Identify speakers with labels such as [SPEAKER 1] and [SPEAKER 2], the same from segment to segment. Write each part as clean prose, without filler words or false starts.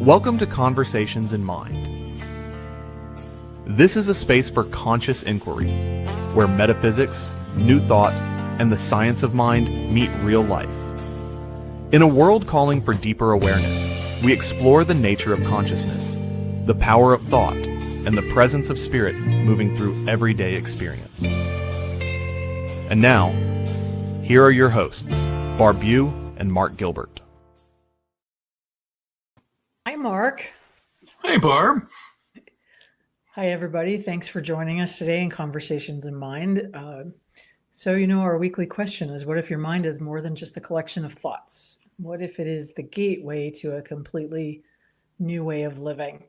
[SPEAKER 1] Welcome to Conversations in Mind. This is a space for conscious inquiry, where metaphysics, new thought, and the science of mind meet real life. In a world calling for deeper awareness, we explore the nature of consciousness, the power of thought, and the presence of spirit moving through everyday experience. And now, here are your hosts, Barb Bue and Mark Gilbert.
[SPEAKER 2] Hi, Mark.
[SPEAKER 3] Hey, Barb.
[SPEAKER 2] Hi, everybody. Thanks for joining us today in Conversations in Mind. Our weekly question is, what if your mind is more than just a collection of thoughts? What if it is the gateway to a completely new way of living?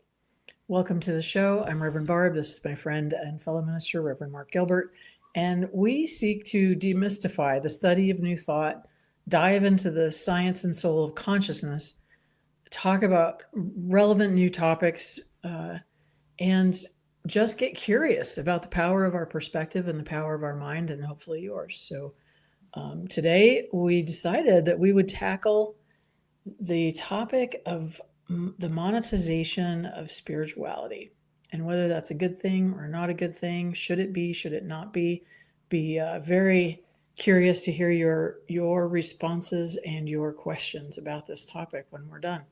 [SPEAKER 2] Welcome to the show. I'm Reverend Barb. This is my friend and fellow minister, Reverend Mark Gilbert. And we seek to demystify the study of new thought, dive into the science and soul of consciousness, talk about relevant new topics, and just get curious about the power of our perspective and the power of our mind, and hopefully yours. So today we decided that we would tackle the topic of the monetization of spirituality, and whether that's a good thing or not a good thing. Should it be, should it not be? Very curious to hear your responses and your questions about this topic when we're done.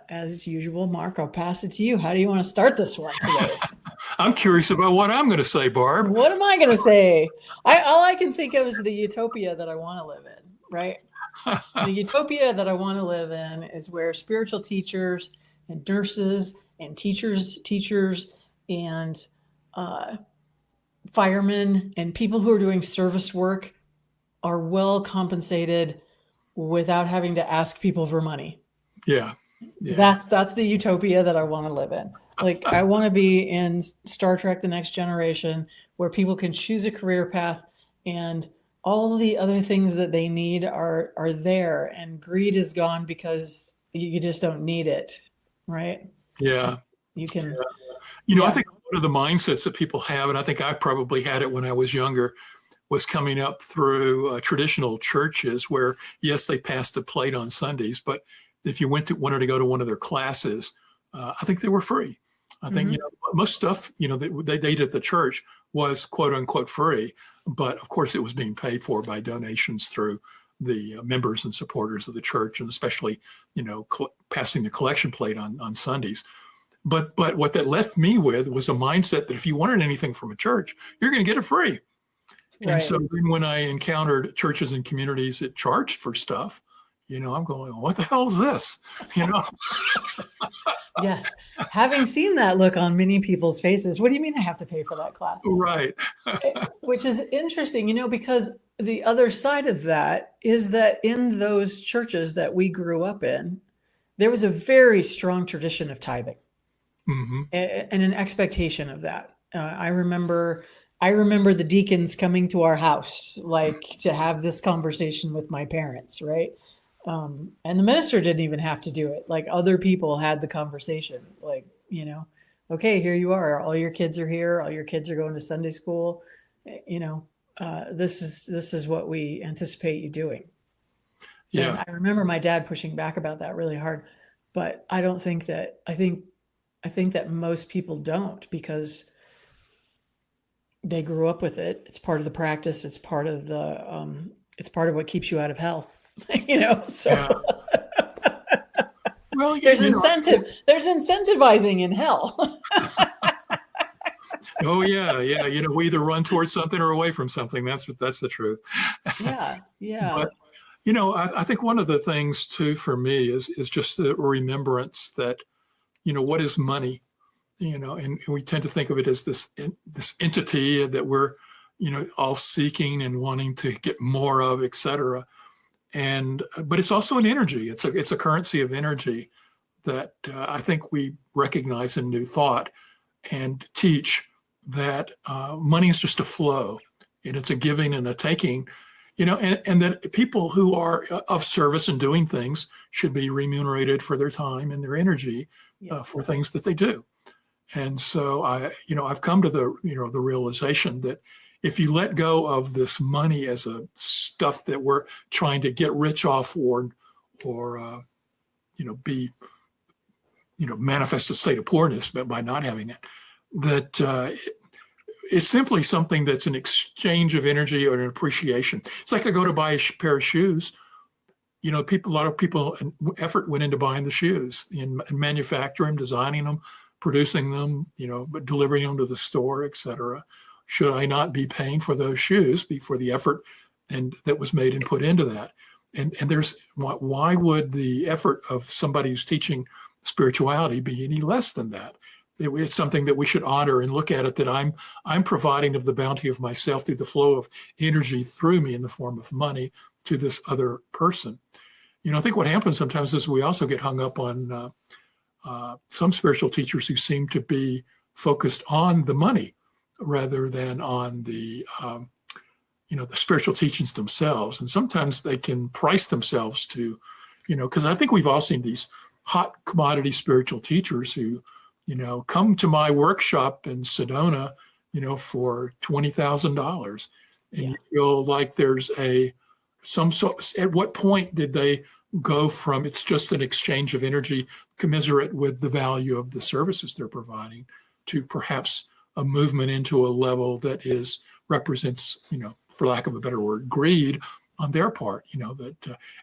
[SPEAKER 2] As usual, Mark, I'll pass it to you. How do you want to start this one today?
[SPEAKER 3] I'm curious about what I'm going to say, Barb.
[SPEAKER 2] What am I going to say? All I can think of is the utopia that I want to live in, right? The utopia that I want to live in is where spiritual teachers and nurses and teachers and firemen and people who are doing service work are well compensated without having to ask people for money.
[SPEAKER 3] Yeah.
[SPEAKER 2] That's the utopia that I want to live in. Like, I want to be in Star Trek: The Next Generation, where people can choose a career path and all of the other things that they need are there, and greed is gone because you just don't need it, right?
[SPEAKER 3] Yeah.
[SPEAKER 2] You can.
[SPEAKER 3] I think one of the mindsets that people have, and I think I probably had it when I was younger, was coming up through traditional churches where, yes, they passed a plate on Sundays, but if you wanted to go to one of their classes, I think they were free. I think, most stuff, they did at the church was quote unquote free, but of course it was being paid for by donations through the members and supporters of the church, and especially, passing the collection plate on Sundays. But what that left me with was a mindset that if you wanted anything from a church, you're going to get it free.
[SPEAKER 2] Right.
[SPEAKER 3] And so then when I encountered churches and communities that charged for stuff, I'm going, what the hell is this?
[SPEAKER 2] Yes. Having seen that look on many people's faces, what do you mean I have to pay for that class?
[SPEAKER 3] Right.
[SPEAKER 2] Which is interesting, because the other side of that is that in those churches that we grew up in, there was a very strong tradition of tithing.
[SPEAKER 3] Mm-hmm.
[SPEAKER 2] And an expectation of that. I remember the deacons coming to our house, like, to have this conversation with my parents, right? And the minister didn't even have to do it. Like, other people had the conversation, like, okay, here you are. All your kids are here. All your kids are going to Sunday school. This is what we anticipate you doing.
[SPEAKER 3] Yeah.
[SPEAKER 2] And I remember my dad pushing back about that really hard, but I think that most people don't, because they grew up with it. It's part of the practice. It's part of it's part of what keeps you out of hell. So
[SPEAKER 3] Yeah. Well,
[SPEAKER 2] there's there's incentivizing in hell.
[SPEAKER 3] Oh yeah. We either run towards something or away from something. That's the truth.
[SPEAKER 2] Yeah.
[SPEAKER 3] But I think one of the things too for me is just the remembrance that, what is money? And we tend to think of it as this entity that we're, all seeking and wanting to get more of, et cetera. But it's also an energy. It's a currency of energy that I think we recognize in New Thought and teach that money is just a flow, and it's a giving and a taking, and that people who are of service and doing things should be remunerated for their time and their energy for things that they do. And so I've come to the realization that if you let go of this money as a stuff that we're trying to get rich off or be, manifest a state of poorness by not having it. That it's simply something that's an exchange of energy or an appreciation. It's like I go to buy a pair of shoes. A lot of people, effort went into buying the shoes, in manufacturing, designing them, producing them, but delivering them to the store, etc. Should I not be paying for those shoes for the effort and that was made and put into that? And why would the effort of somebody who's teaching spirituality be any less than that? It's something that we should honor and look at it, that I'm providing of the bounty of myself through the flow of energy through me in the form of money to this other person. I think what happens sometimes is we also get hung up on some spiritual teachers who seem to be focused on the money rather than on the spiritual teachings themselves. And sometimes they can price themselves to, because I think we've all seen these hot commodity spiritual teachers who, come to my workshop in Sedona, for $20,000. And you feel like there's at what point did they go from it's just an exchange of energy commensurate with the value of the services they're providing to perhaps a movement into a level that represents, for lack of a better word, greed on their part,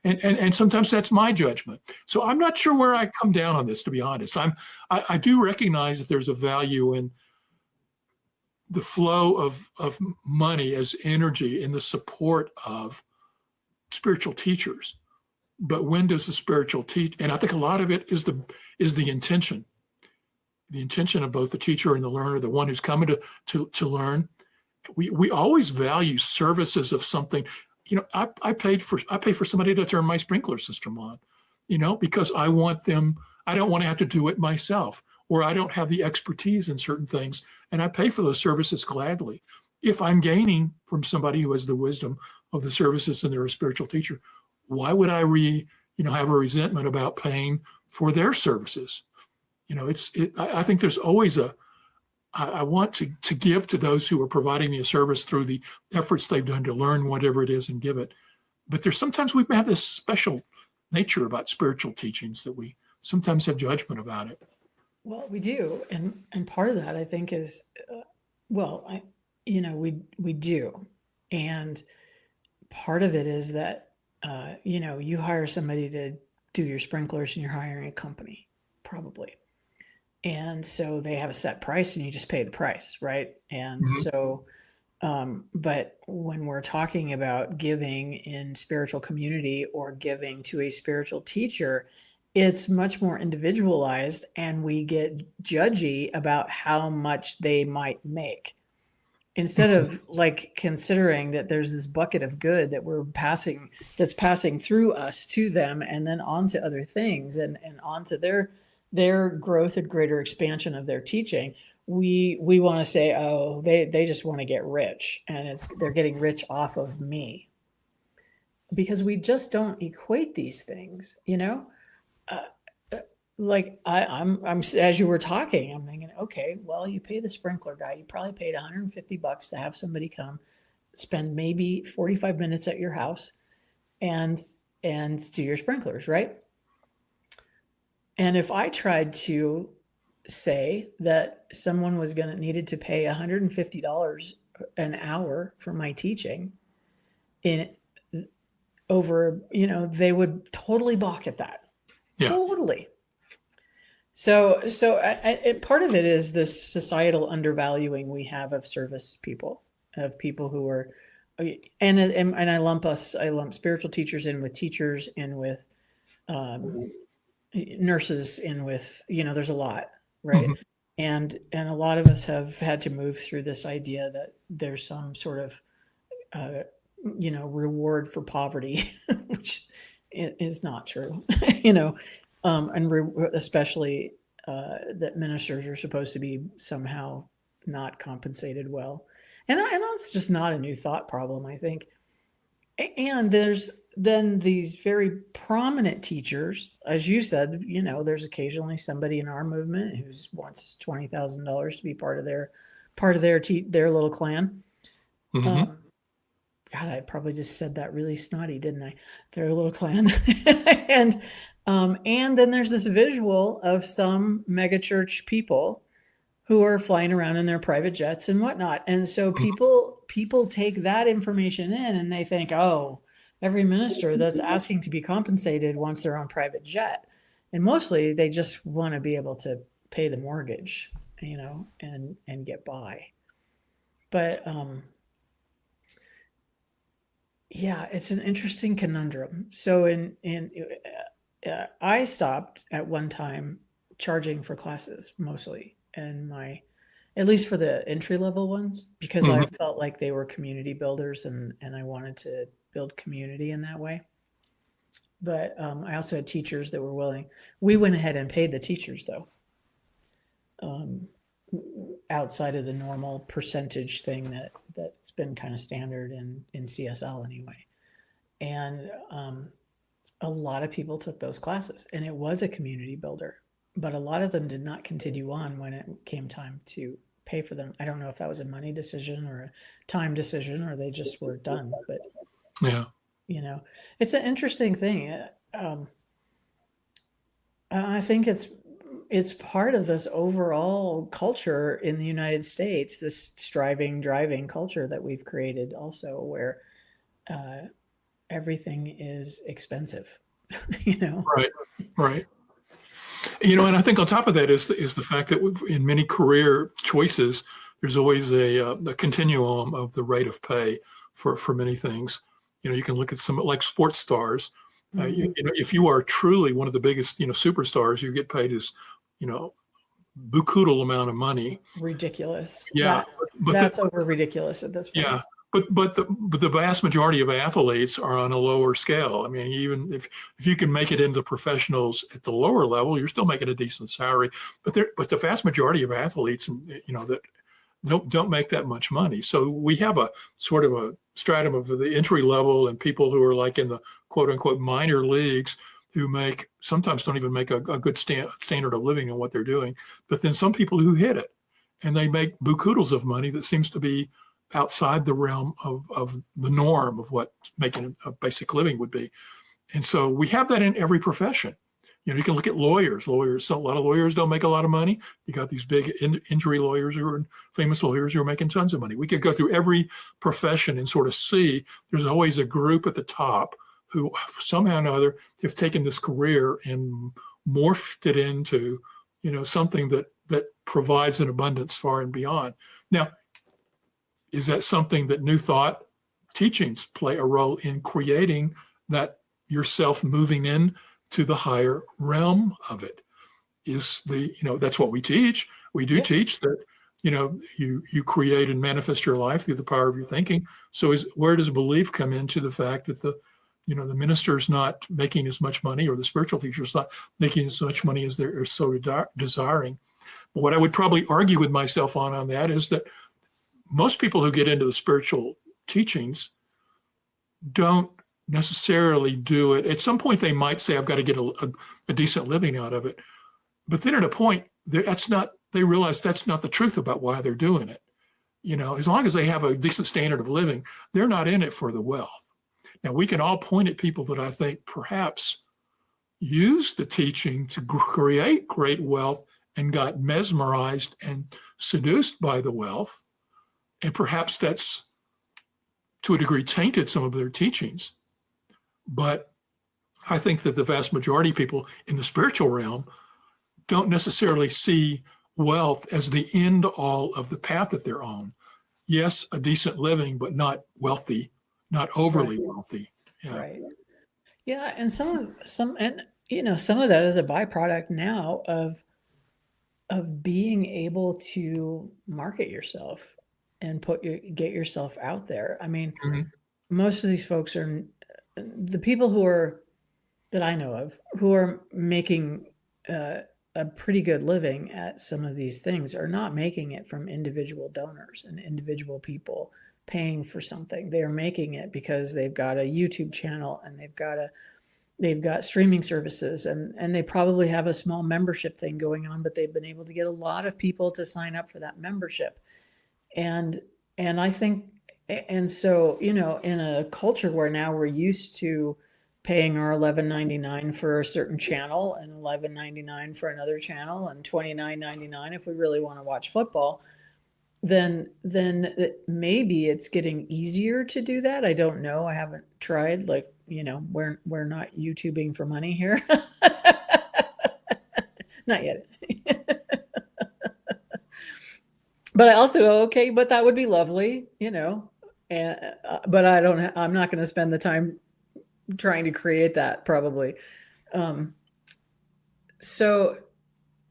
[SPEAKER 3] and sometimes that's my judgment. So I'm not sure where I come down on this, to be honest. I do recognize that there's a value in the flow of money as energy in the support of spiritual teachers. But when does the spiritual teach? And I think a lot of it is the intention of both the teacher and the learner, the one who's coming to learn. We always value services of something. I pay for somebody to turn my sprinkler system on, because I don't want to have to do it myself, or I don't have the expertise in certain things, and I pay for those services gladly. If I'm gaining from somebody who has the wisdom of the services and they're a spiritual teacher, why would I have a resentment about paying for their services? I think there's always I want to give to those who are providing me a service through the efforts they've done to learn whatever it is and give it. But there's sometimes we have this special nature about spiritual teachings that we sometimes have judgment about it.
[SPEAKER 2] Well, we do. And part of that, I think, is, we do. And part of it is that, you hire somebody to do your sprinklers and you're hiring a company, probably. And so they have a set price and you just pay the price, right? And so, but when we're talking about giving in spiritual community or giving to a spiritual teacher, it's much more individualized, and we get judgy about how much they might make. Instead of considering that there's this bucket of good that that's passing through us to them and then on to other things and on to their growth and greater expansion of their teaching, we want to say, oh, they just want to get rich, and they're getting rich off of me, because we just don't equate these things, I'm as you were talking, I'm thinking, okay, well, you pay the sprinkler guy, you probably paid $150 to have somebody come spend maybe 45 minutes at your house and do your sprinklers, right? And if I tried to say that someone was needed to pay $150 an hour for my teaching they would totally balk at that.
[SPEAKER 3] Yeah.
[SPEAKER 2] Totally. So part of it is this societal undervaluing we have of service people, of people who are, and I lump spiritual teachers in with teachers, in with nurses, in with, there's a lot, right? And a lot of us have had to move through this idea that there's some sort of, reward for poverty, which is not true, especially that ministers are supposed to be somehow not compensated well. And it's just not a new thought problem, I think. And there's then these very prominent teachers, as you said, there's occasionally somebody in our movement who wants $20,000 to be part of their little clan. God, I probably just said that really snotty, didn't I? Their little clan. And then there's this visual of some megachurch people who are flying around in their private jets and whatnot. And so people take that information in and they think, oh, every minister that's asking to be compensated wants their own private jet. And mostly they just want to be able to pay the mortgage, and get by. But yeah, it's an interesting conundrum. So I stopped at one time charging for classes mostly, and at least for the entry level ones, because I felt like they were community builders, and I wanted to build community in that way. But I also had teachers that were willing. We went ahead and paid the teachers, though, outside of the normal percentage thing that's been kind of standard in CSL anyway. And a lot of people took those classes, and it was a community builder, but a lot of them did not continue on when it came time to pay for them. I don't know if that was a money decision or a time decision, or they just were done. But
[SPEAKER 3] Yeah.
[SPEAKER 2] It's an interesting thing. I think it's part of this overall culture in the United States, this striving, driving culture that we've created also, where everything is expensive,
[SPEAKER 3] Right. And I think on top of that is the fact that in many career choices, there's always a continuum of the rate of pay for many things. You can look at some like sports stars. If you are truly one of the biggest, superstars, you get paid this, buku amount of money.
[SPEAKER 2] Ridiculous.
[SPEAKER 3] Yeah,
[SPEAKER 2] that's over ridiculous at this point.
[SPEAKER 3] Yeah, but the vast majority of athletes are on a lower scale. I mean, even if you can make it into professionals at the lower level, you're still making a decent salary. But the vast majority of athletes, that don't make that much money. So we have a sort of a stratum of the entry level and people who are like in the quote unquote minor leagues who sometimes don't even make a good standard of living in what they're doing. But then some people who hit it and they make buku of money that seems to be outside the realm of the norm of what making a basic living would be. And so we have that in every profession. You can look at lawyers. A lot of lawyers don't make a lot of money. You got these big injury lawyers who are famous lawyers who are making tons of money. We could go through every profession and sort of see there's always a group at the top who somehow or another have taken this career and morphed it into, something that provides an abundance far and beyond. Now, is that something that New Thought teachings play a role in creating that yourself moving in to the higher realm of it? Is that's what we teach. We do teach that, you create and manifest your life through the power of your thinking. So where does belief come into the fact that the minister's not making as much money, or the spiritual teacher's not making as much money as they're so desiring? But what I would probably argue with myself on that is that most people who get into the spiritual teachings don't necessarily do it. At some point, they might say, I've got to get a decent living out of it. But then at a point, they realize that's not the truth about why they're doing it. As long as they have a decent standard of living, they're not in it for the wealth. Now, we can all point at people that I think perhaps used the teaching to create great wealth and got mesmerized and seduced by the wealth. And perhaps that's, to a degree, tainted some of their teachings. But I think that the vast majority of people in the spiritual realm don't necessarily see wealth as the end all of the path that they're on. Yes, a decent living, but not wealthy, not overly wealthy. Yeah.
[SPEAKER 2] Right. Yeah, and some of that is a byproduct now of being able to market yourself and get yourself out there. I mean, most of these folks are the people that I know of who are making a pretty good living at some of these things are not making it from individual donors and individual people paying for something. They are making it because they've got a YouTube channel and they've got streaming services and they probably have a small membership thing going on, but they've been able to get a lot of people to sign up for that membership. And I think, and so, in a culture where now we're used to paying our $11.99 for a certain channel and $11.99 for another channel and $29.99 if we really want to watch football, then maybe it's getting easier to do that. I don't know. I haven't tried. Like, we're not YouTubing for money here. Not yet. But I also go, okay, but that would be lovely, and but I'm not going to spend the time trying to create that probably. So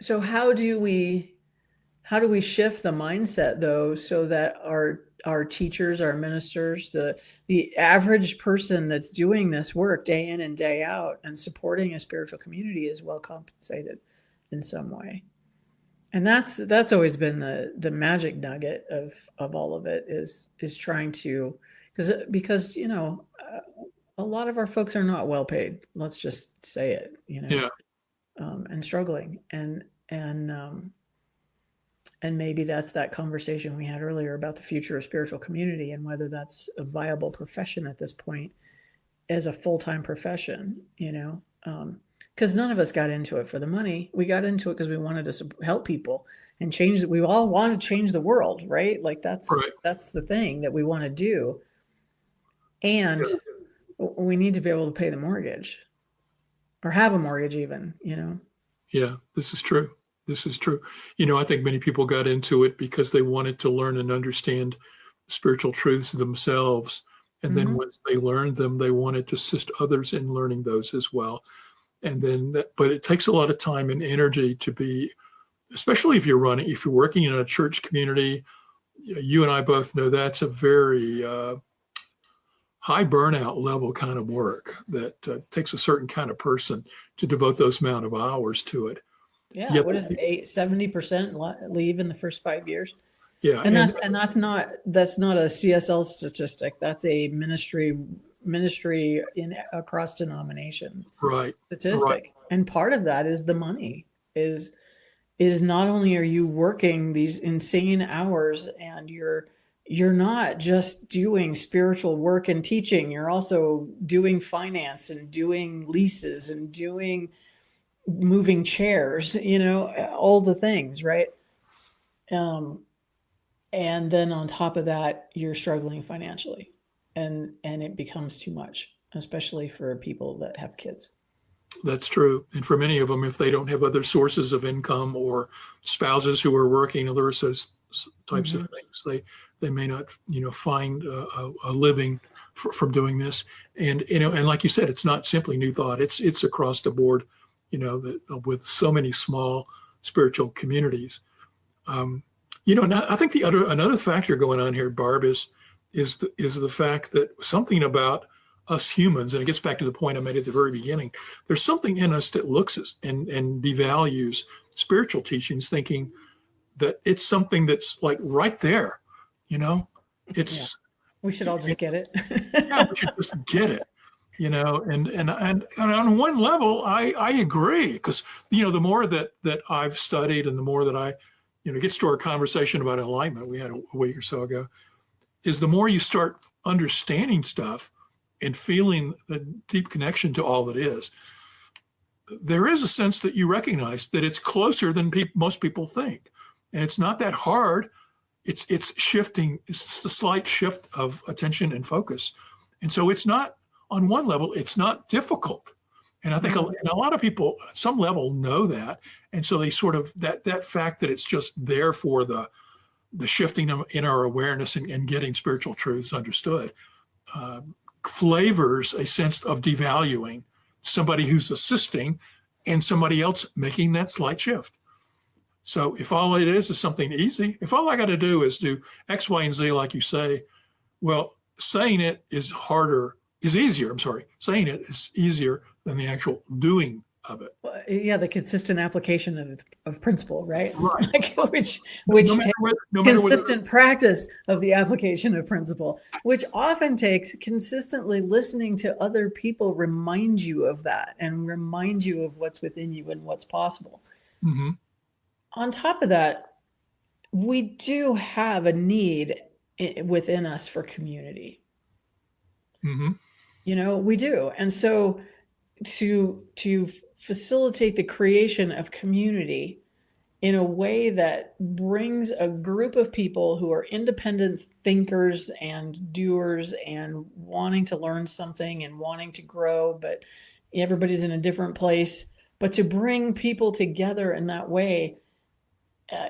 [SPEAKER 2] how do we shift the mindset though, so that our teachers, our ministers, the average person that's doing this work day in and day out and supporting a spiritual community is well compensated in some way? And that's always been the magic nugget of all of it is trying to, because a lot of our folks are not well paid. Let's just say it,
[SPEAKER 3] Yeah.
[SPEAKER 2] And struggling, and maybe that's that conversation we had earlier about the future of spiritual community and whether that's a viable profession at this point as a full-time profession, because none of us got into it for the money. We got into it because we wanted to help people and change. We all want to change the world, right? Like that's the thing that we want to do. And we need to be able to pay the mortgage or have a mortgage even,
[SPEAKER 3] Yeah, this is true. This is true. I think many people got into it because they wanted to learn and understand spiritual truths themselves. And then once they learned them, they wanted to assist others in learning those as well. And then, but it takes a lot of time and energy to be, especially if you're working in a church community. You and I both know that's a very high burnout level kind of work that takes a certain kind of person to devote those amount of hours to it.
[SPEAKER 2] Yeah. What is it? 70% leave in the first 5 years?
[SPEAKER 3] Yeah.
[SPEAKER 2] And that's not a CSL statistic. That's a ministry across denominations statistic. Right. And part of that is the money is not only are you working these insane hours and you're not just doing spiritual work and teaching, you're also doing finance and doing leases and doing moving chairs, all the things, right? And then on top of that, you're struggling financially. And it becomes too much, especially for people that have kids.
[SPEAKER 3] That's true. And for many of them, if they don't have other sources of income or spouses who are working, other those types of things, they may not, find a living from doing this. And, and like you said, it's not simply New Thought. It's across the board, with so many small spiritual communities. Now I think another factor going on here, Barb, is the fact that something about us humans, and it gets back to the point I made at the very beginning, there's something in us that looks and devalues spiritual teachings, thinking that it's something that's like right there, it's,
[SPEAKER 2] we should all just get it.
[SPEAKER 3] Yeah, we should just get it, and on one level, I agree, because, the more that I've studied and the more that I, gets to our conversation about enlightenment we had a week or so ago, is the more you start understanding stuff and feeling a deep connection to all that is, there is a sense that you recognize that it's closer than most people think. And it's not that hard. It's shifting. It's just a slight shift of attention and focus. And so it's not, on one level, it's not difficult. And I think a lot of people at some level know that. And so they sort of, that fact that it's just there for the shifting in our awareness and getting spiritual truths understood, flavors a sense of devaluing somebody who's assisting and somebody else making that slight shift. So if all it is something easy, if all I got to do is do X, Y, and Z, like you say, well, saying it is easier. Saying it is easier than the actual doing of it.
[SPEAKER 2] Well, yeah, the consistent application of principle, right?
[SPEAKER 3] Right.
[SPEAKER 2] Like, which consistent practice of the application of principle, which often takes consistently listening to other people remind you of that and remind you of what's within you and what's possible.
[SPEAKER 3] Mm-hmm.
[SPEAKER 2] On top of that, we do have a need within us for community.
[SPEAKER 3] Mm-hmm.
[SPEAKER 2] We do. And so to facilitate the creation of community in a way that brings a group of people who are independent thinkers and doers and wanting to learn something and wanting to grow, but everybody's in a different place. But to bring people together in that way,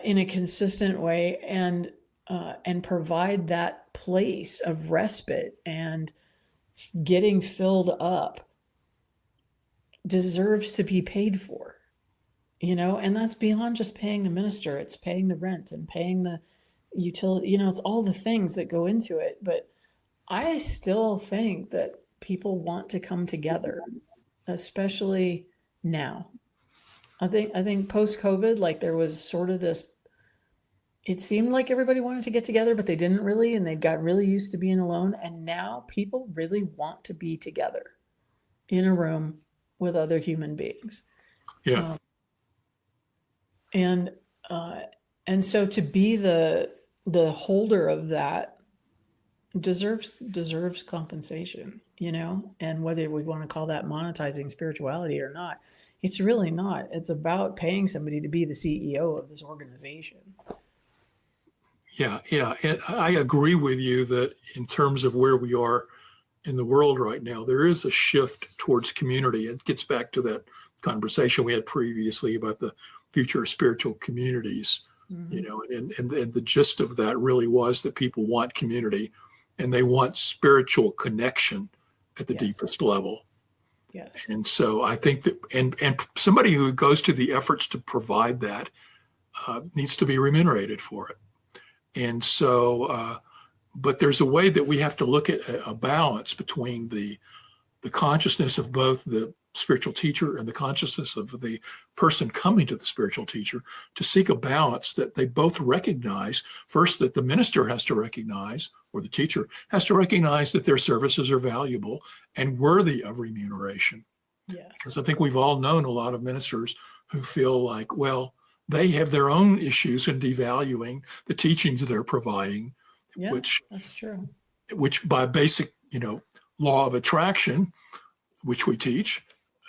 [SPEAKER 2] in a consistent way, and provide that place of respite and getting filled up deserves to be paid for. And that's beyond just paying the minister. It's paying the rent and paying the utility. It's all the things that go into it. But I still think that people want to come together, especially now. I think post-COVID, like there was sort of this, it seemed like everybody wanted to get together, but they didn't really, and they got really used to being alone. And now people really want to be together in a room with other human beings.
[SPEAKER 3] Yeah.
[SPEAKER 2] And so to be the holder of that deserves compensation, and whether we want to call that monetizing spirituality or not, it's really not. It's about paying somebody to be the CEO of this organization.
[SPEAKER 3] Yeah. And I agree with you that in terms of where we are in the world right now, there is a shift towards community. It gets back to that conversation we had previously about the future of spiritual communities, and the gist of that really was that people want community and they want spiritual connection at the deepest level.
[SPEAKER 2] Yes.
[SPEAKER 3] And so I think that, and somebody who goes to the efforts to provide that needs to be remunerated for it. And so, but there's a way that we have to look at a balance between the consciousness of both the spiritual teacher and the consciousness of the person coming to the spiritual teacher, to seek a balance that they both recognize, first, that the minister has to recognize, or the teacher has to recognize, that their services are valuable and worthy of remuneration.
[SPEAKER 2] Yeah.
[SPEAKER 3] Because I think we've all known a lot of ministers who feel like, well, they have their own issues in devaluing the teachings they're providing,
[SPEAKER 2] that's true.
[SPEAKER 3] Which by basic, law of attraction, which we teach,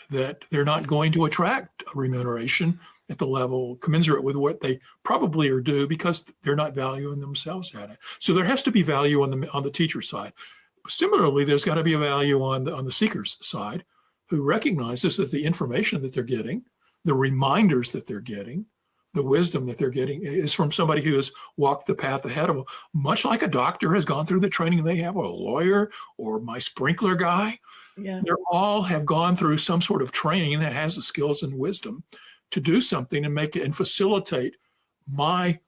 [SPEAKER 3] that they're not going to attract a remuneration at the level commensurate with what they probably are due, because they're not valuing themselves at it. So there has to be value on the teacher side. Similarly, there's got to be a value on the seeker's side, who recognizes that the information that they're getting, the reminders that they're getting, the wisdom that they're getting is from somebody who has walked the path ahead of them, much like a doctor has gone through the training they have, or a lawyer, or my sprinkler guy.
[SPEAKER 2] Yeah.
[SPEAKER 3] They all have gone through some sort of training that has the skills and wisdom to do something and make it and facilitate my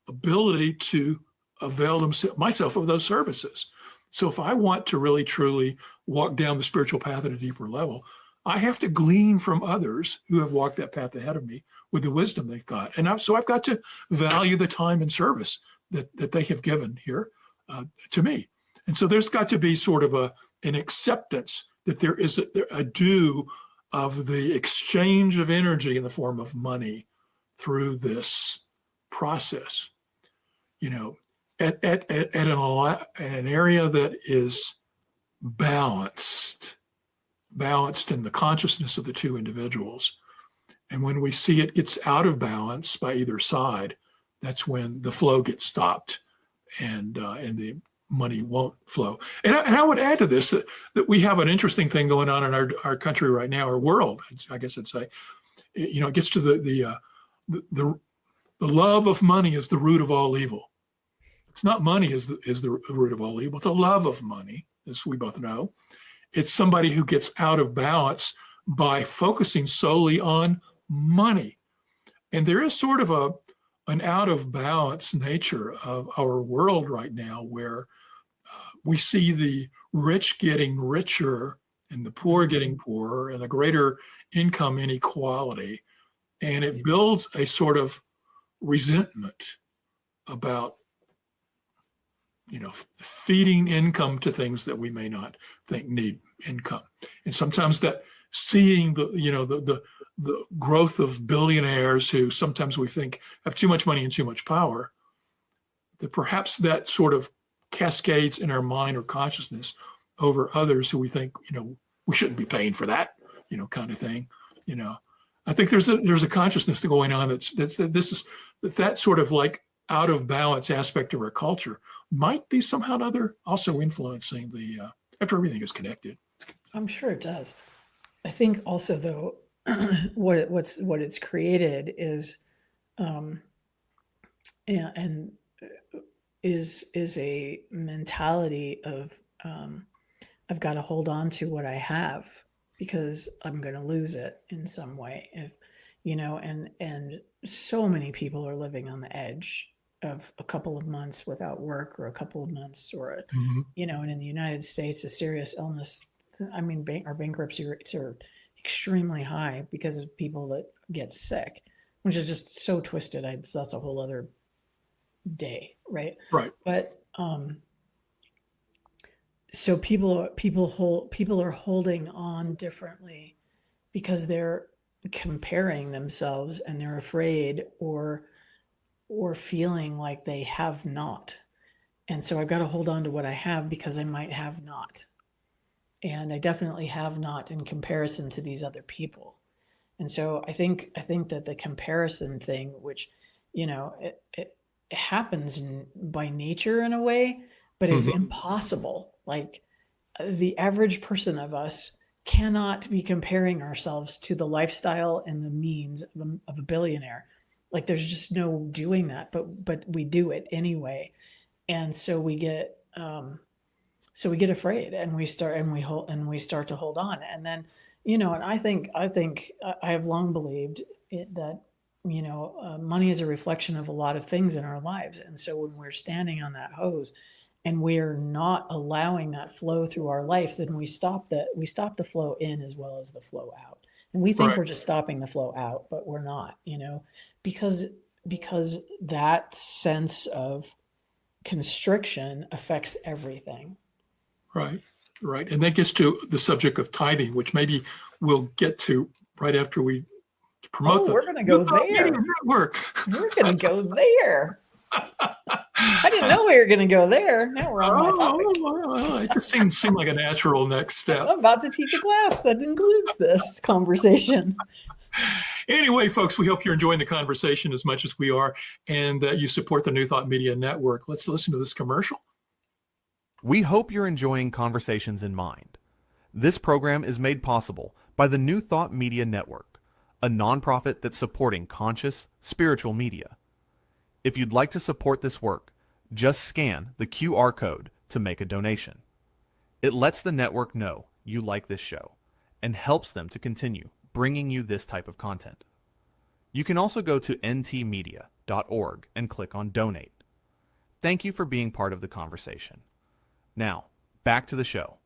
[SPEAKER 3] ability to avail myself of those services. So if I want to really, truly walk down the spiritual path at a deeper level, I have to glean from others who have walked that path ahead of me with the wisdom they've got. And so I've got to value the time and service that they have given here to me. And so there's got to be sort of an acceptance that there is a due of the exchange of energy in the form of money through this process. At an area that is balanced in the consciousness of the two individuals. And when we see it gets out of balance by either side, that's when the flow gets stopped and the money won't flow. And I would add to this that we have an interesting thing going on in our country right now, our world, I guess I'd say. It gets to the love of money is the root of all evil. It's not money is the root of all evil. The love of money, as we both know. It's somebody who gets out of balance by focusing solely on money. And there is sort of an out of balance nature of our world right now, where we see the rich getting richer and the poor getting poorer, and a greater income inequality. And it builds a sort of resentment about feeding income to things that we may not think need income. And sometimes that seeing the growth of billionaires who sometimes we think have too much money and too much power, that perhaps that sort of cascades in our mind or consciousness over others who we think, we shouldn't be paying for that, kind of thing. I think there's a consciousness going on that sort of like out of balance aspect of our culture might be somehow or other also influencing after everything is connected.
[SPEAKER 2] I'm sure it does. I think also though, what it's created is, is a mentality of, I've got to hold on to what I have because I'm going to lose it in some way. And so many people are living on the edge of a couple of months without work, or a couple of months, or,
[SPEAKER 3] Mm-hmm.
[SPEAKER 2] And in the United States, a serious illness, our bankruptcy rates are extremely high because of people that get sick, which is just so twisted. That's a whole other day, right?
[SPEAKER 3] Right.
[SPEAKER 2] But so people are holding on differently because they're comparing themselves, and they're afraid or feeling like they have not. And so I've got to hold on to what I have because I might have not. And I definitely have not in comparison to these other people. And so I think that the comparison thing, which, it happens by nature in a way, but it's
[SPEAKER 3] Mm-hmm.
[SPEAKER 2] impossible. Like the average person of us cannot be comparing ourselves to the lifestyle and the means of a billionaire. Like there's just no doing that, but we do it anyway. And so we get afraid, and we start to hold on. And then, and I think I have long believed that, money is a reflection of a lot of things in our lives. And so when we're standing on that hose and we're not allowing that flow through our life, then we stop the flow in as well as the flow out. And we think
[SPEAKER 3] Right.
[SPEAKER 2] we're just stopping the flow out, but we're not, because that sense of constriction affects everything.
[SPEAKER 3] Right. Right. And that gets to the subject of tithing, which maybe we'll get to right after we promote
[SPEAKER 2] we're going to go there.
[SPEAKER 3] Network.
[SPEAKER 2] We're going to go there. I didn't know we were going to go there. Now we're on that topic.
[SPEAKER 3] Well, it just seemed like a natural next step.
[SPEAKER 2] I'm about to teach a class that includes this conversation.
[SPEAKER 3] Anyway, folks, we hope you're enjoying the conversation as much as we are, and that you support the New Thought Media Network. Let's listen to this commercial.
[SPEAKER 1] We hope you're enjoying Conversations in Mind. This program is made possible by the New Thought Media Network, a nonprofit that's supporting conscious, spiritual media. If you'd like to support this work, just scan the QR code to make a donation. It lets the network know you like this show and helps them to continue bringing you this type of content. You can also go to ntmedia.org and click on Donate. Thank you for being part of the conversation. Now, back to the show.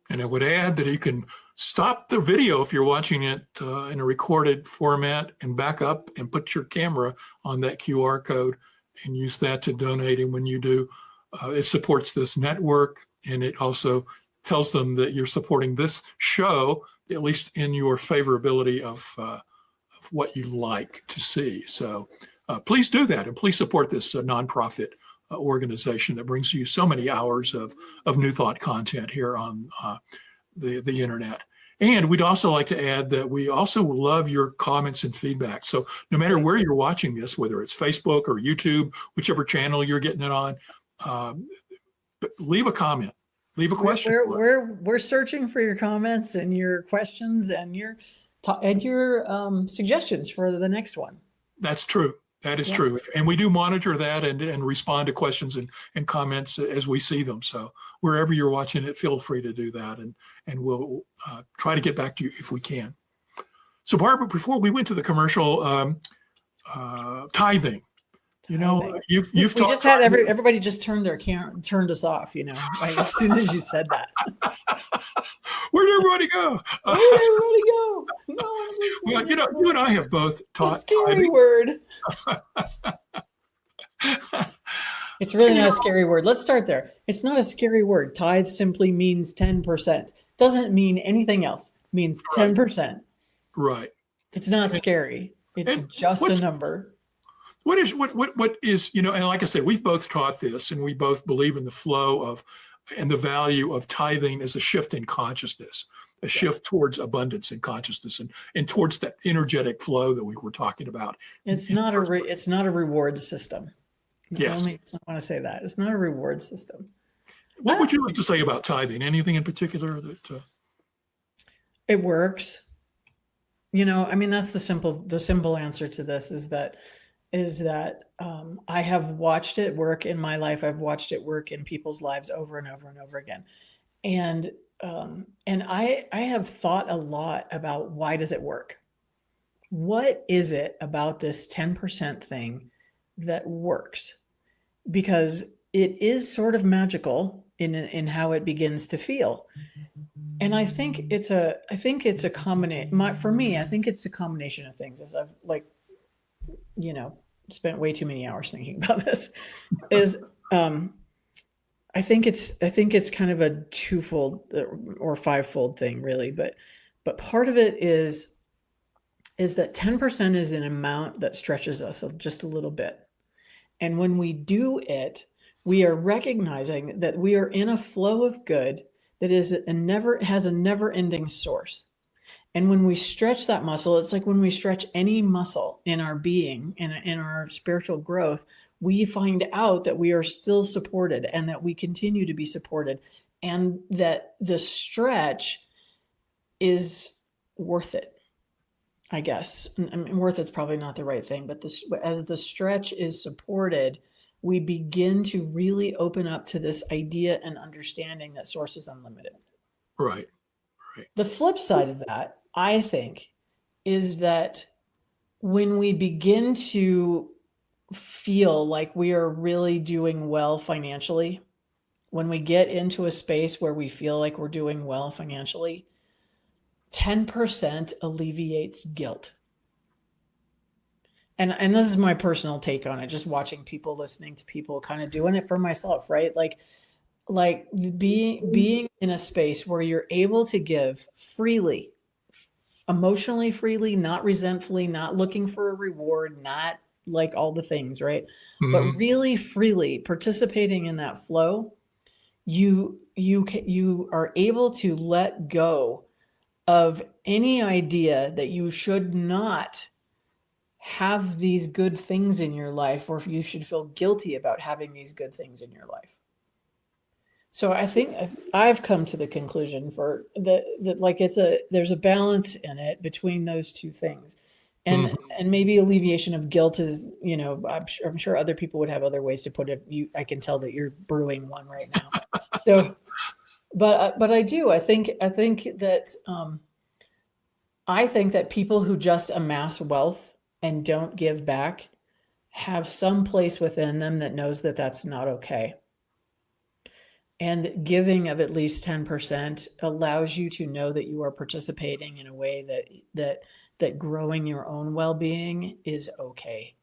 [SPEAKER 3] And I would add that you can stop the video if you're watching it in a recorded format and back up and put your camera on that QR code and use that to donate. And when you do, it supports this network, and it also tells them that you're supporting this show, at least in your favorability of what you like to see. So please do that, and please support this nonprofit organization that brings you so many hours of New Thought content here on the internet. And we'd also like to add that we also love your comments and feedback. So no matter where you're watching this, whether it's Facebook or YouTube, whichever channel you're getting it on, leave a comment, leave a question.
[SPEAKER 2] We're searching for your comments and your questions and your suggestions for the next one.
[SPEAKER 3] That's true. That is true. And we do monitor that and respond to questions and comments as we see them. So wherever you're watching it, feel free to do that. And we'll try to get back to you if we can. So Barbara, before we went to the commercial, tithing, you've talked.
[SPEAKER 2] Just had everybody just turned their camera, turned us off, right as soon as you said that.
[SPEAKER 3] Where'd everybody go?
[SPEAKER 2] Where'd everybody go? No,
[SPEAKER 3] well, you and I have both taught
[SPEAKER 2] scary
[SPEAKER 3] tithing.
[SPEAKER 2] Word. It's really not a scary word. Let's start there. It's not a scary word. Tithe simply means 10%. Doesn't mean anything else. It means 10%.
[SPEAKER 3] Right.
[SPEAKER 2] It's not scary. It's just a number.
[SPEAKER 3] What is, and like I said, we've both taught this, and we both believe in the flow of, and the value of tithing as a shift in consciousness, a shift towards abundance and consciousness, and towards that energetic flow that we were talking about.
[SPEAKER 2] It's not a reward system.
[SPEAKER 3] Yes.
[SPEAKER 2] I want to say that it's not a reward system.
[SPEAKER 3] What would you like to say about tithing? Anything in particular that?
[SPEAKER 2] It works. I mean, that's the simple answer to this is that I have watched it work in my life. I've watched it work in people's lives over and over and over again. And I have thought a lot about why does it work? What is it about this 10% thing that works? Because it is sort of magical in how it begins to feel. And I think it's a combination. For me, I think it's a combination of things. As I've spent way too many hours thinking about this. I think it's kind of a twofold or fivefold thing, really. But part of it is that 10% is an amount that stretches us just a little bit, and when we do it, we are recognizing that we are in a flow of good that has a never-ending source. And when we stretch that muscle, it's like when we stretch any muscle in our being, in our spiritual growth, we find out that we are still supported and that we continue to be supported, and that the stretch is worth it, I guess. I mean, worth it's probably not the right thing, but as the stretch is supported, we begin to really open up to this idea and understanding that source is unlimited.
[SPEAKER 3] Right.
[SPEAKER 2] The flip side of that, I think, is that when we begin to feel like we are really doing well financially, when we get into a space where we feel like we're doing well financially, 10% alleviates guilt. And this is my personal take on it, just watching people, listening to people, kind of doing it for myself, right? Like being in a space where you're able to give freely, emotionally freely, not resentfully, not looking for a reward, not like all the things, right? Mm-hmm. But really freely participating in that flow, you are able to let go of any idea that you should not have these good things in your life, or if you should feel guilty about having these good things in your life. So I think I've come to the conclusion that like there's a balance in it between those two things. And maybe alleviation of guilt is, I'm sure other people would have other ways to put it. I can tell that you're brewing one right now. So, but I think that people who just amass wealth and don't give back have some place within them that knows that that's not okay. And giving of at least 10% allows you to know that you are participating in a way that growing your own well-being is okay.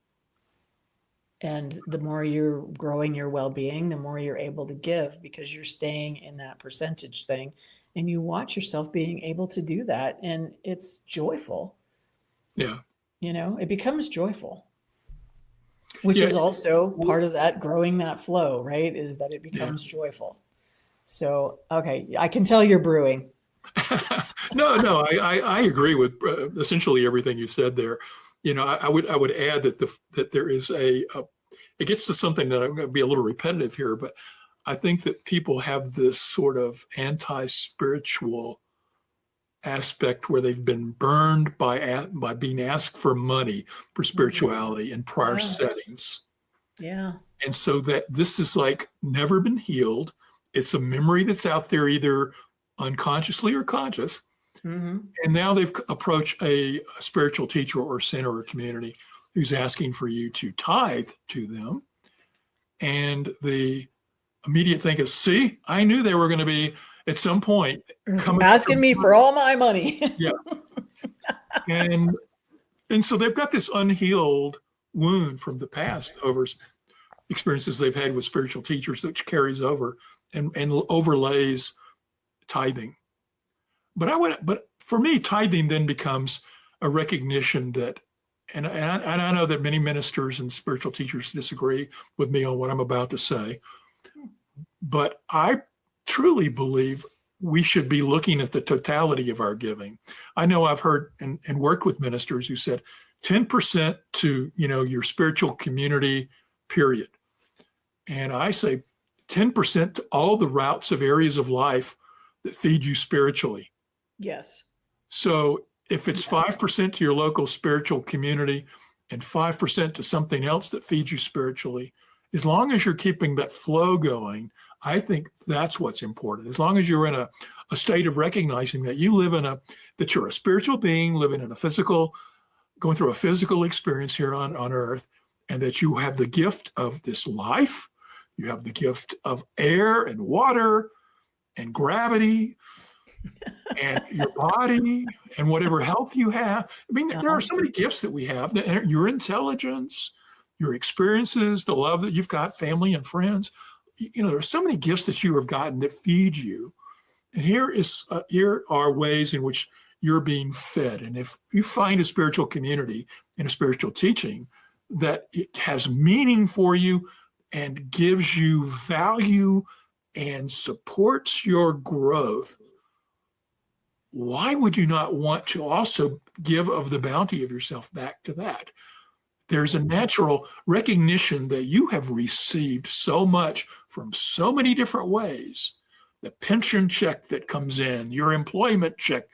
[SPEAKER 2] And the more you're growing your well-being, the more you're able to give, because you're staying in that percentage thing, and you watch yourself being able to do that, and it's joyful.
[SPEAKER 3] Yeah.
[SPEAKER 2] It becomes joyful, which is also part of that growing that flow, right? Is that it becomes joyful. So, okay, I can tell you're brewing.
[SPEAKER 3] No, I agree with essentially everything you said there. I would add that there is it gets to something that I'm going to be a little repetitive here, but I think that people have this sort of anti-spiritual aspect where they've been burned by being asked for money for spirituality in prior settings. Yeah. And so that this is like never been healed. It's a memory that's out there either unconsciously or conscious. Mm-hmm. And now they've approached a spiritual teacher or center or community who's asking for you to tithe to them. And the immediate thing is, see, I knew they were going to be at some point
[SPEAKER 2] asking me for all my money.
[SPEAKER 3] Yeah. And so they've got this unhealed wound from the past over experiences they've had with spiritual teachers, which carries over and overlays tithing. But for me, tithing then becomes a recognition that, and I know that many ministers and spiritual teachers disagree with me on what I'm about to say, but I truly believe we should be looking at the totality of our giving. I know I've heard and worked with ministers who said 10% to, your spiritual community, period. And I say 10% to all the routes of areas of life that feed you spiritually.
[SPEAKER 2] Yes.
[SPEAKER 3] So if it's 5% to your local spiritual community and 5% to something else that feeds you spiritually, as long as you're keeping that flow going, I think that's what's important. As long as you're in a state of recognizing that you live that you're a spiritual being living in going through a physical experience here on earth, and that you have the gift of this life, you have the gift of air and water and gravity and your body and whatever health you have. I mean, there are so many gifts that we have, your intelligence, your experiences, the love that you've got, family and friends. There are so many gifts that you have gotten that feed you. And here are ways in which you're being fed. And if you find a spiritual community and a spiritual teaching that it has meaning for you and gives you value and supports your growth, why would you not want to also give of the bounty of yourself back to that? There's a natural recognition that you have received so much from so many different ways. The pension check that comes in, your employment check,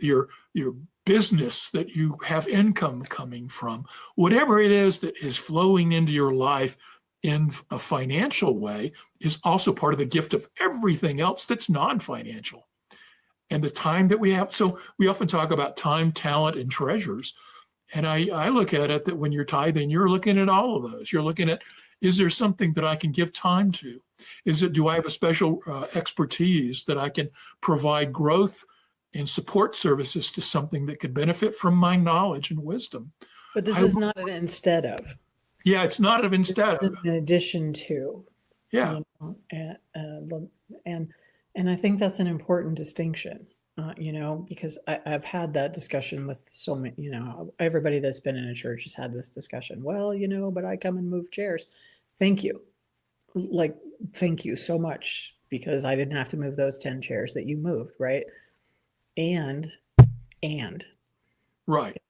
[SPEAKER 3] your business that you have income coming from, whatever it is that is flowing into your life in a financial way is also part of the gift of everything else that's non-financial. And the time that we have, so we often talk about time, talent, and treasures. And I look at it that when you're tithing, you're looking at all of those. You're looking at, is there something that I can give time to? Do I have a special expertise that I can provide growth and support services to something that could benefit from my knowledge and wisdom?
[SPEAKER 2] But this is not an instead of.
[SPEAKER 3] Yeah, it's not an instead of.
[SPEAKER 2] In addition to.
[SPEAKER 3] Yeah.
[SPEAKER 2] And I think that's an important distinction, because I've had that discussion with so many, everybody that's been in a church has had this discussion. Well, but I come and move chairs. Thank you. Thank you so much, because I didn't have to move those 10 chairs that you moved, right? And
[SPEAKER 3] right.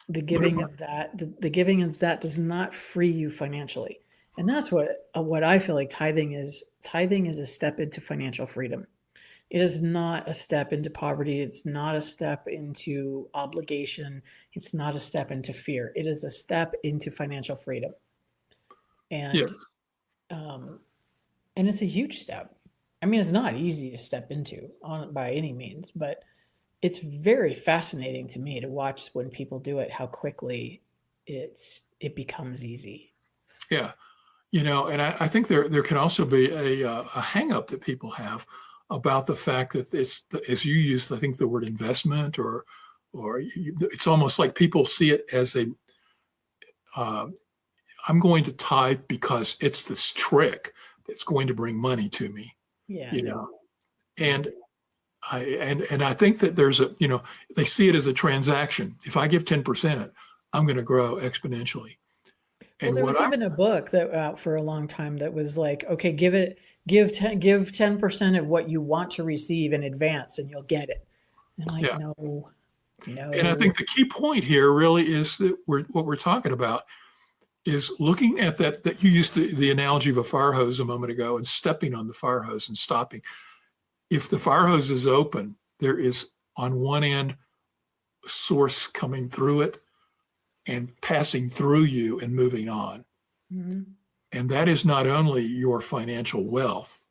[SPEAKER 2] The giving of that does not free you financially. And that's what I feel like tithing is. Tithing is a step into financial freedom. It is not a step into poverty. It's not a step into obligation. It's not a step into fear. It is a step into financial freedom. And,
[SPEAKER 3] yes.
[SPEAKER 2] And it's a huge step. I mean, it's not easy to step into by any means, but it's very fascinating to me to watch when people do it, how quickly it becomes easy.
[SPEAKER 3] Yeah. And I think there can also be a hang up that people have about the fact that as you used, I think the word investment or it's almost like people see it as I'm going to tithe because it's this trick that's going to bring money to me.
[SPEAKER 2] Yeah.
[SPEAKER 3] And I think that there's they see it as a transaction. If I give 10%, I'm going to grow exponentially.
[SPEAKER 2] Well, there was even a book that out for a long time that was like, okay, give 10% of what you want to receive in advance and you'll get it. And no.
[SPEAKER 3] And I think the key point here really is that what we're talking about is looking at that you used the analogy of a fire hose a moment ago and stepping on the fire hose and stopping. If the fire hose is open, there is on one end a source coming through it and passing through you and moving on.
[SPEAKER 2] Mm-hmm.
[SPEAKER 3] And that is not only your financial wealth,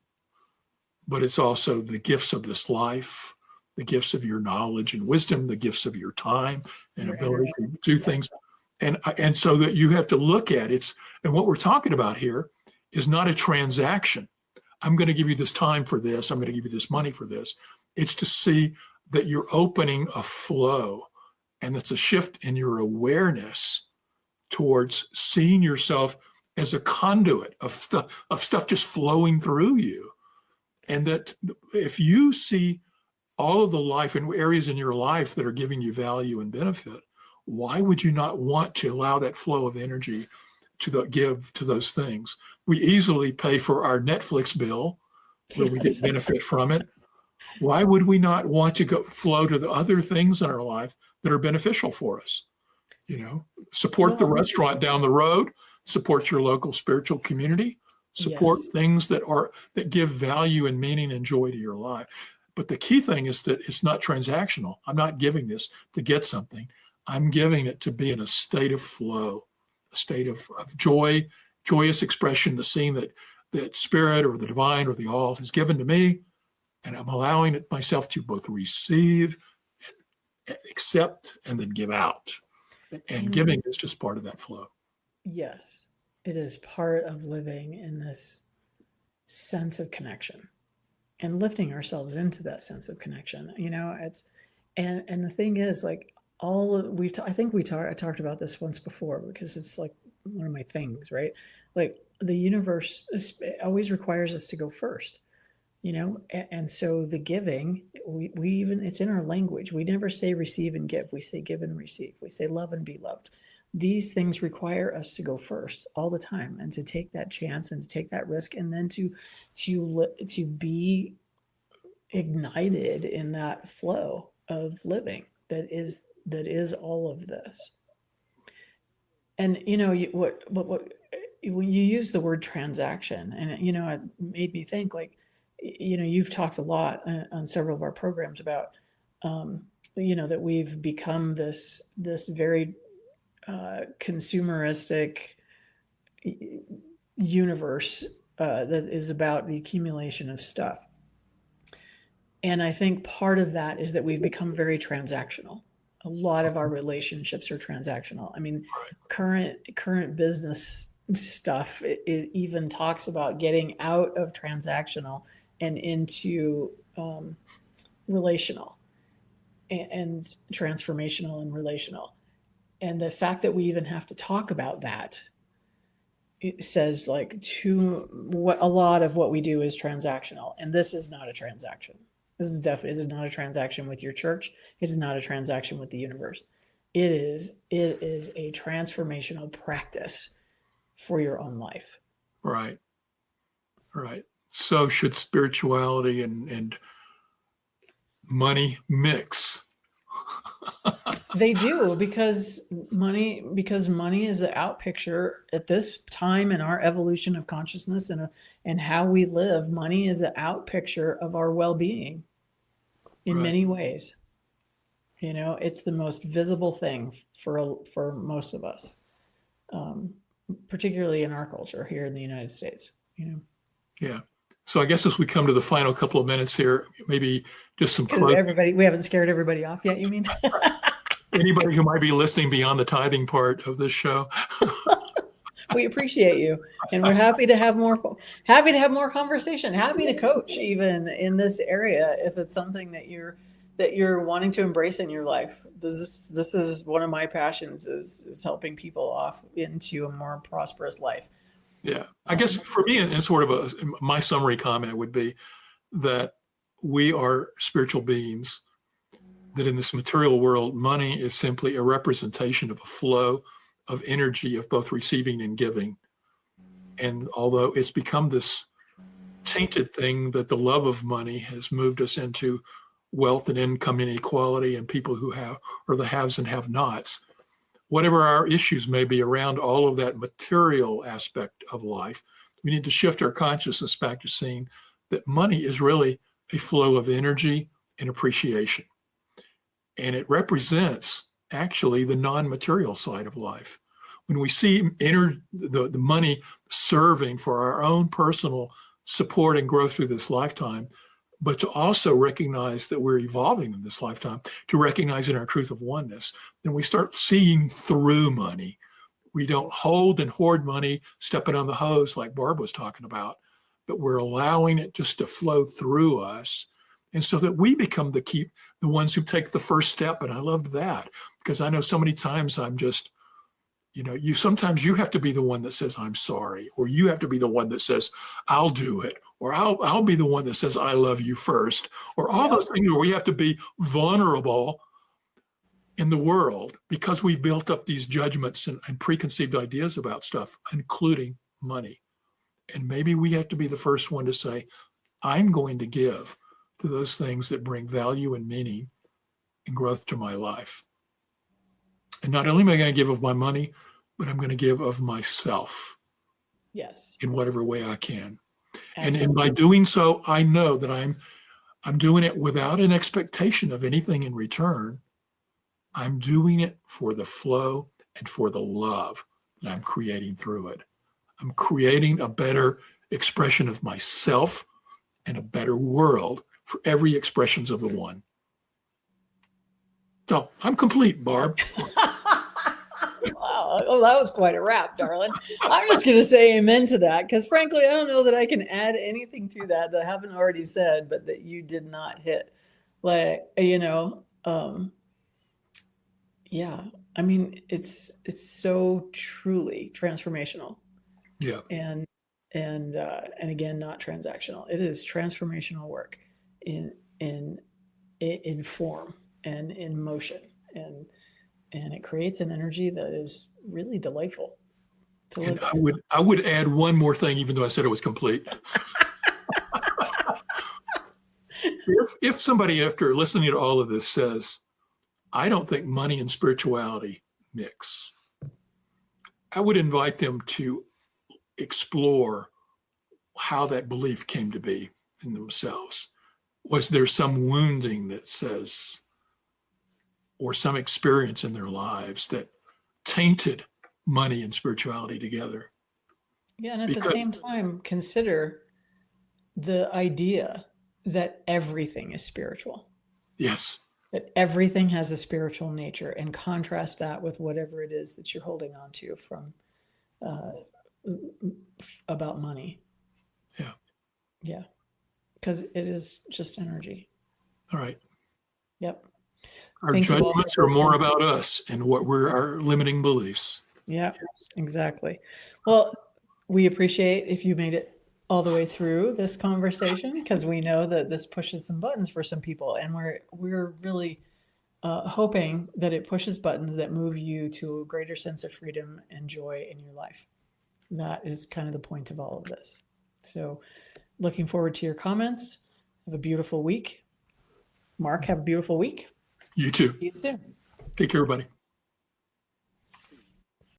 [SPEAKER 3] but it's also the gifts of this life, the gifts of your knowledge and wisdom, the gifts of your time and your ability to do things. And so that you have to look at it. And what we're talking about here is not a transaction. I'm going to give you this time for this. I'm going to give you this money for this. It's to see that you're opening a flow, and that's a shift in your awareness towards seeing yourself as a conduit of stuff just flowing through you. And that if you see all of the life and areas in your life that are giving you value and benefit, why would you not want to allow that flow of energy to give to those things? We easily pay for our Netflix bill where we
[SPEAKER 2] Yes.
[SPEAKER 3] get benefit from it, why would we not want to go flow to the other things in our life that are beneficial for us? Support the
[SPEAKER 2] Well,
[SPEAKER 3] restaurant down the road, support your local spiritual community, support
[SPEAKER 2] yes.
[SPEAKER 3] things that give value and meaning and joy to your life. But the key thing is that it's not transactional. I'm not giving this to get something. I'm giving it to be in a state of flow, a state of joy, joyous expression, the seeing that spirit or the divine or the all has given to me. And I'm allowing it myself to both receive and accept and then give out. And giving is just part of that flow.
[SPEAKER 2] Yes, it is part of living in this sense of connection and lifting ourselves into that sense of connection. It's and the thing is, like, I talked about this once before because it's like one of my things, right? Like, the universe always requires us to go first. And so the giving, we even, it's in our language. We never say receive and give. We say give and receive. We say love and be loved. These things require us to go first all the time, and to take that chance and to take that risk, and then to be ignited in that flow of living that is all of this. And when you use the word transaction, and it made me think, like, you've talked a lot on several of our programs about, that we've become this very consumeristic universe that is about the accumulation of stuff. And I think part of that is that we've become very transactional. A lot of our relationships are transactional. I mean, current business stuff, it even talks about getting out of transactional and into relational and transformational and relational. And the fact that we even have to talk about that, it says, like, a lot of what we do is transactional, and this is not a transaction. This is not a transaction with your church. It's not a transaction with the universe. It is a transformational practice for your own life.
[SPEAKER 3] Right. So should spirituality and money mix?
[SPEAKER 2] They do, because money is the out picture at this time in our evolution of consciousness and how we live. Money is the out picture of our well-being in many ways. It's the most visible thing for most of us, particularly in our culture here in the United States.
[SPEAKER 3] Yeah. So I guess as we come to the final couple of minutes here, maybe just some closing.
[SPEAKER 2] Everybody, we haven't scared everybody off yet, you mean?
[SPEAKER 3] Anybody who might be listening beyond the tithing part of this show.
[SPEAKER 2] We appreciate you, and we're happy to have more conversation, happy to coach even in this area if it's something that you're wanting to embrace in your life. This is one of my passions, is helping people off into a more prosperous life.
[SPEAKER 3] Yeah. I guess for me, and sort of my summary comment would be that we are spiritual beings, that in this material world, money is simply a representation of a flow of energy of both receiving and giving. And although it's become this tainted thing that the love of money has moved us into wealth and income inequality and people who have, or the haves and have-nots, whatever our issues may be around all of that material aspect of life, we need to shift our consciousness back to seeing that money is really a flow of energy and appreciation. And it represents actually the non-material side of life. When we see the money serving for our own personal support and growth through this lifetime, but to also recognize that we're evolving in this lifetime, to recognize in our truth of oneness, then we start seeing through money. We don't hold and hoard money, stepping on the hose like Barb was talking about, but we're allowing it just to flow through us. And so that we become the ones who take the first step. And I loved that, because I know so many times I'm just, sometimes you have to be the one that says, I'm sorry, or you have to be the one that says, I'll do it, or I'll be the one that says, I love you first, or all those things where we have to be vulnerable in the world because we've built up these judgments and preconceived ideas about stuff, including money. And maybe we have to be the first one to say, I'm going to give to those things that bring value and meaning and growth to my life. And not only am I going to give of my money, but I'm going to give of myself.
[SPEAKER 2] Yes.
[SPEAKER 3] In whatever way I can.
[SPEAKER 2] Absolutely.
[SPEAKER 3] And by doing so, I know that I'm doing it without an expectation of anything in return. I'm doing it for the flow and for the love that I'm creating through it. I'm creating a better expression of myself and a better world for every expressions of the one. So I'm complete, Barb.
[SPEAKER 2] Wow. Oh, that was quite a wrap, darling. I'm just going to say amen to that because, frankly, I don't know that I can add anything to that I haven't already said, but that you did not hit. Like, yeah. I mean, it's so truly transformational.
[SPEAKER 3] Yeah.
[SPEAKER 2] And again, not transactional. It is transformational work in form and in motion, and it creates an energy that is really delightful to
[SPEAKER 3] And
[SPEAKER 2] live.
[SPEAKER 3] I would add one more thing, even though I said it was complete. If somebody, after listening to all of this, says, I don't think money and spirituality mix, I would invite them to explore how that belief came to be in themselves. Was there some wounding that says, or some experience in their lives that tainted money and spirituality together?
[SPEAKER 2] Yeah, and at the same time, consider the idea that everything is spiritual.
[SPEAKER 3] Yes.
[SPEAKER 2] That everything has a spiritual nature, and contrast that with whatever it is that you're holding on to from about money.
[SPEAKER 3] Yeah.
[SPEAKER 2] Yeah. Because it is just energy.
[SPEAKER 3] All right.
[SPEAKER 2] Yep.
[SPEAKER 3] Our judgments are more about us and what we're our limiting beliefs.
[SPEAKER 2] Yeah, exactly. Well, we appreciate if you made it all the way through this conversation, because we know that this pushes some buttons for some people, and we're really hoping that it pushes buttons that move you to a greater sense of freedom and joy in your life. That is kind of the point of all of this. So looking forward to your comments. Have a beautiful week. Mark, have a beautiful week.
[SPEAKER 3] You too.
[SPEAKER 2] See you soon.
[SPEAKER 3] Take care, everybody.